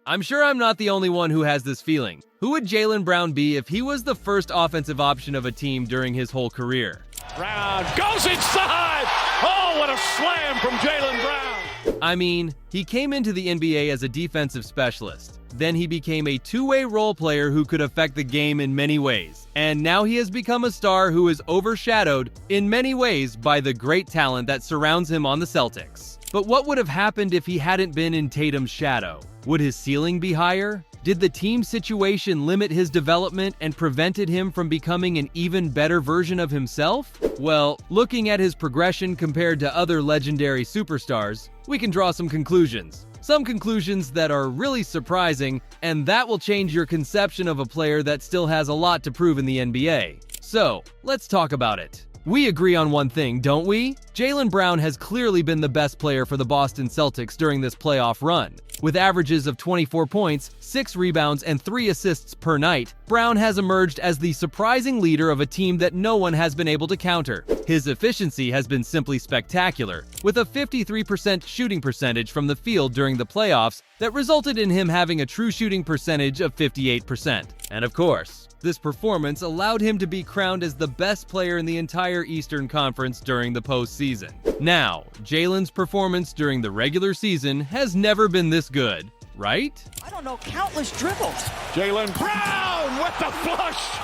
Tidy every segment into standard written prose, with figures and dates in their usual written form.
I'm sure I'm not the only one who has this feeling. Who would Jaylen Brown be if he was the first offensive option of a team during his whole career? Brown goes inside! Oh, what a slam from Jaylen Brown! I mean, he came into the NBA as a defensive specialist. Then he became a two-way role player who could affect the game in many ways. And now he has become a star who is overshadowed in many ways by the great talent that surrounds him on the Celtics. But what would have happened if he hadn't been in Tatum's shadow? Would his ceiling be higher? Did the team situation limit his development and prevented him from becoming an even better version of himself? Well, looking at his progression compared to other legendary superstars, we can draw some conclusions. Some conclusions that are really surprising, and that will change your conception of a player that still has a lot to prove in the NBA. So, let's talk about it. We agree on one thing, don't we? Jaylen Brown has clearly been the best player for the Boston Celtics during this playoff run. With averages of 24 points, 6 rebounds, and 3 assists per night, Brown has emerged as the surprising leader of a team that no one has been able to counter. His efficiency has been simply spectacular, with a 53% shooting percentage from the field during the playoffs that resulted in him having a true shooting percentage of 58%. And of course, this performance allowed him to be crowned as the best player in the entire Eastern Conference during the postseason. Now, Jaylen's performance during the regular season has never been this good, right? I don't know, countless dribbles. Jaylen Brown with the flush!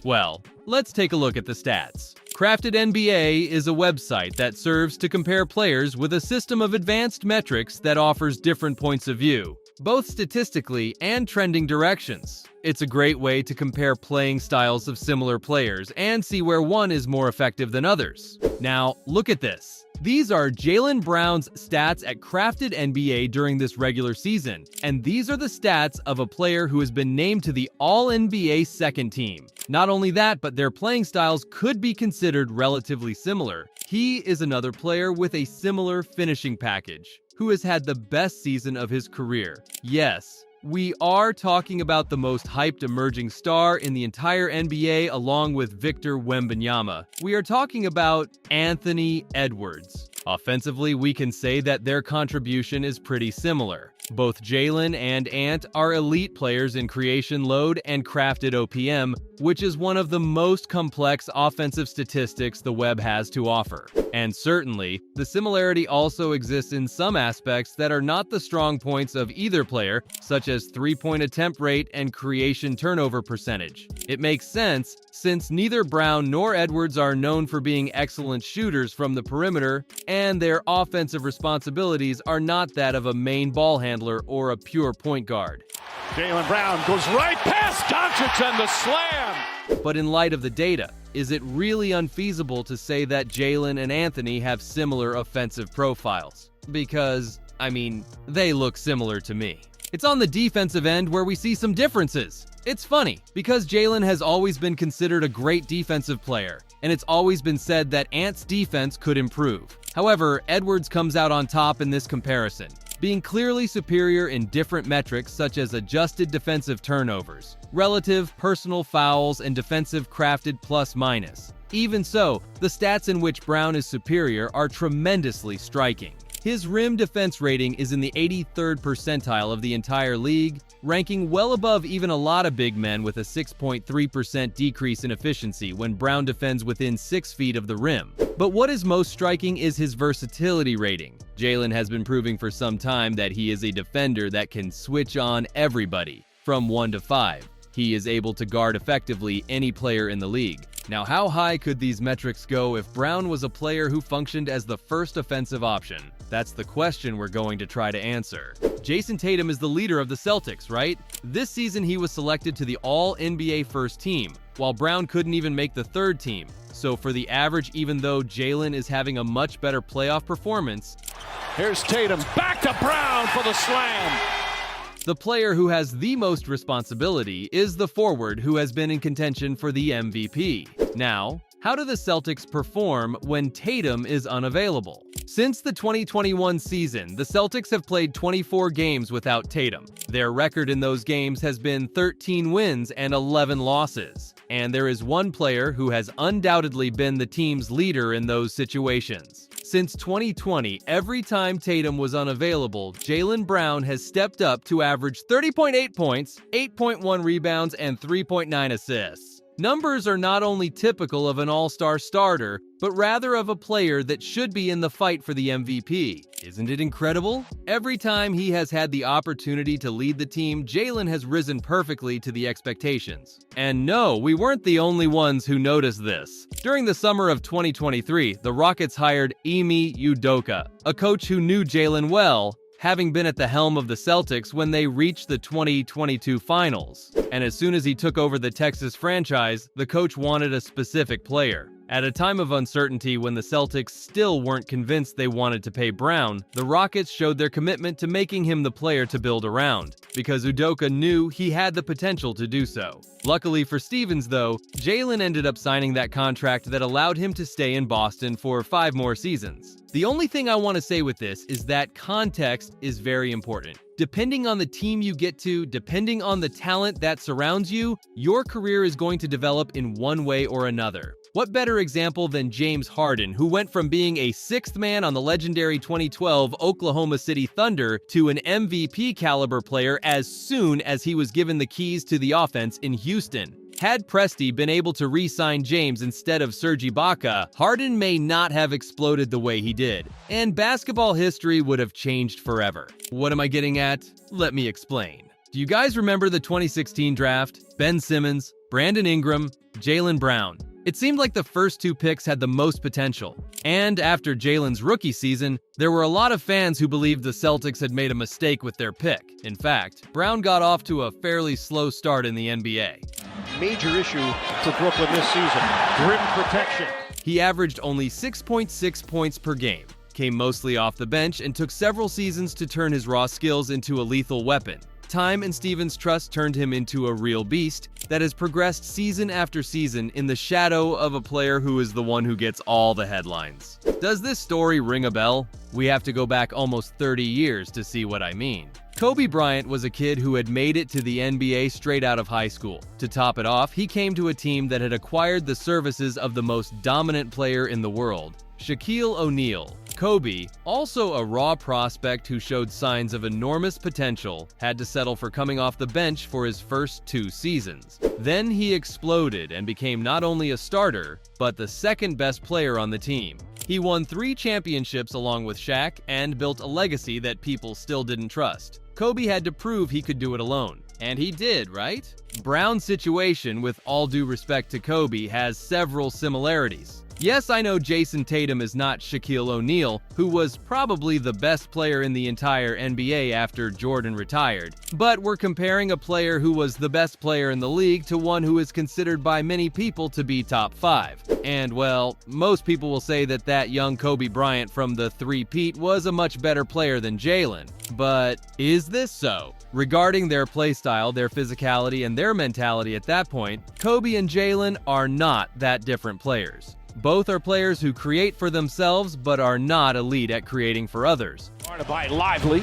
Well, let's take a look at the stats. Crafted NBA is a website that serves to compare players with a system of advanced metrics that offers different points of view, both statistically and trending directions. It's a great way to compare playing styles of similar players and see where one is more effective than others. Now, look at this. These are Jaylen Brown's stats at Crafted NBA during this regular season, and these are the stats of a player who has been named to the All-NBA second team. Not only that, but their playing styles could be considered relatively similar. He is another player with a similar finishing package, who has had the best season of his career. Yes, we are talking about the most hyped emerging star in the entire NBA along with Victor Wembanyama. We are talking about Anthony Edwards. Offensively, we can say that their contribution is pretty similar. Both Jaylen and Ant are elite players in creation load and crafted OPM, which is one of the most complex offensive statistics the web has to offer. And certainly, the similarity also exists in some aspects that are not the strong points of either player, such as three-point attempt rate and creation turnover percentage. It makes sense, since neither Brown nor Edwards are known for being excellent shooters from the perimeter, and their offensive responsibilities are not that of a main ball handler or a pure point guard. Jaylen Brown goes right past Doncic and the slam! But in light of the data, is it really unfeasible to say that Jaylen and Anthony have similar offensive profiles? Because, I mean, they look similar to me. It's on the defensive end where we see some differences. It's funny, because Jaylen has always been considered a great defensive player, and it's always been said that Ant's defense could improve. However, Edwards comes out on top in this comparison, being clearly superior in different metrics such as adjusted defensive turnovers, relative personal fouls, and defensive crafted plus-minus. Even so, the stats in which Brown is superior are tremendously striking. His rim defense rating is in the 83rd percentile of the entire league, ranking well above even a lot of big men with a 6.3% decrease in efficiency when Brown defends within 6 feet of the rim. But what is most striking is his versatility rating. Jaylen has been proving for some time that he is a defender that can switch on everybody, from 1 to 5. He is able to guard effectively any player in the league. Now, how high could these metrics go if Brown was a player who functioned as the first offensive option? That's the question we're going to try to answer. Jason Tatum is the leader of the Celtics, right? This season he was selected to the All-NBA first team, while Brown couldn't even make the third team. So for the average, even though Jaylen is having a much better playoff performance, here's Tatum, back to Brown for the slam! the player who has the most responsibility is the forward who has been in contention for the MVP. Now, how do the Celtics perform when Tatum is unavailable? Since the 2021 season, the Celtics have played 24 games without Tatum. Their record in those games has been 13 wins and 11 losses. And there is one player who has undoubtedly been the team's leader in those situations. Since 2020, every time Tatum was unavailable, Jaylen Brown has stepped up to average 30.8 points, 8.1 rebounds, and 3.9 assists. Numbers are not only typical of an all-star starter, but rather of a player that should be in the fight for the MVP. Isn't it incredible? Every time he has had the opportunity to lead the team, Jaylen has risen perfectly to the expectations. And no, we weren't the only ones who noticed this. During the summer of 2023, the Rockets hired Ime Udoka, a coach who knew Jaylen well, having been at the helm of the Celtics when they reached the 2022 finals. And as soon as he took over the Texas franchise, the coach wanted a specific player. At a time of uncertainty when the Celtics still weren't convinced they wanted to pay Brown, the Rockets showed their commitment to making him the player to build around, because Udoka knew he had the potential to do so. Luckily for Stevens, though, Jaylen ended up signing that contract that allowed him to stay in Boston for 5 more seasons. The only thing I want to say with this is that context is very important. Depending on the team you get to, depending on the talent that surrounds you, your career is going to develop in one way or another. What better example than James Harden, who went from being a 6th man on the legendary 2012 Oklahoma City Thunder to an MVP caliber player as soon as he was given the keys to the offense in Houston. Had Presti been able to re-sign James instead of Serge Ibaka, Harden may not have exploded the way he did, and basketball history would have changed forever. What am I getting at? Let me explain. Do you guys remember the 2016 draft? Ben Simmons, Brandon Ingram, Jaylen Brown. It seemed like the first 2 picks had the most potential. And after Jaylen's rookie season, there were a lot of fans who believed the Celtics had made a mistake with their pick. In fact, Brown got off to a fairly slow start in the NBA. Major issue for Brooklyn this season, rim protection. He averaged only 6.6 points per game, came mostly off the bench, and took several seasons to turn his raw skills into a lethal weapon. Time and Stevens' trust turned him into a real beast that has progressed season after season in the shadow of a player who is the one who gets all the headlines. Does this story ring a bell? We have to go back almost 30 years to see what I mean. Kobe Bryant was a kid who had made it to the NBA straight out of high school. To top it off, he came to a team that had acquired the services of the most dominant player in the world, Shaquille O'Neal. Kobe, also a raw prospect who showed signs of enormous potential, had to settle for coming off the bench for his first 2 seasons. Then he exploded and became not only a starter, but the second best player on the team. He won 3 championships along with Shaq and built a legacy that people still didn't trust. Kobe had to prove he could do it alone. And he did, right? Brown's situation, with all due respect to Kobe, has several similarities. Yes, I know Jason Tatum is not Shaquille O'Neal, who was probably the best player in the entire NBA after Jordan retired, but we're comparing a player who was the best player in the league to one who is considered by many people to be top 5. And well, most people will say that that young Kobe Bryant from the three-peat was a much better player than Jaylen. But is this so? Regarding their playstyle, their physicality, and their mentality at that point, Kobe and Jaylen are not that different players. Both are players who create for themselves, but are not elite at creating for others. By Lively.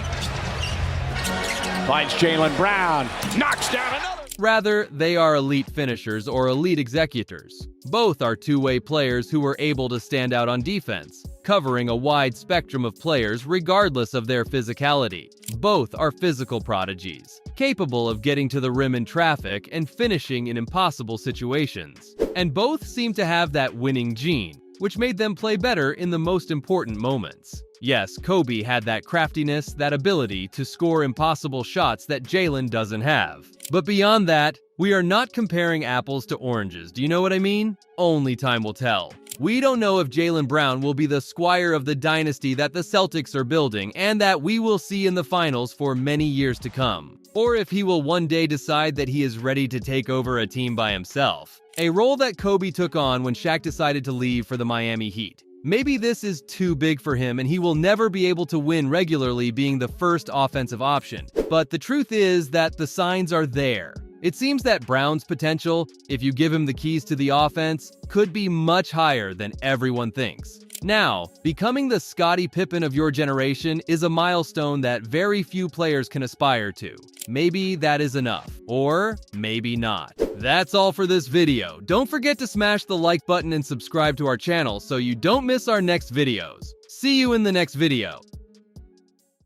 Finds Jaylen Brown. Knocks down another. Rather, they are elite finishers or elite executors. Both are two-way players who are able to stand out on defense, covering a wide spectrum of players regardless of their physicality. Both are physical prodigies, capable of getting to the rim in traffic and finishing in impossible situations. And both seem to have that winning gene, which made them play better in the most important moments. Yes, Kobe had that craftiness, that ability to score impossible shots that Jaylen doesn't have. But beyond that, we are not comparing apples to oranges. Do you know what I mean? Only time will tell. We don't know if Jaylen Brown will be the squire of the dynasty that the Celtics are building and that we will see in the finals for many years to come. Or if he will one day decide that he is ready to take over a team by himself. A role that Kobe took on when Shaq decided to leave for the Miami Heat. Maybe this is too big for him and he will never be able to win regularly being the first offensive option. But the truth is that the signs are there. It seems that Brown's potential, if you give him the keys to the offense, could be much higher than everyone thinks. Now, becoming the Scottie Pippen of your generation is a milestone that very few players can aspire to. Maybe that is enough, or maybe not. That's all for this video. Don't forget to smash the like button and subscribe to our channel so you don't miss our next videos. See you in the next video.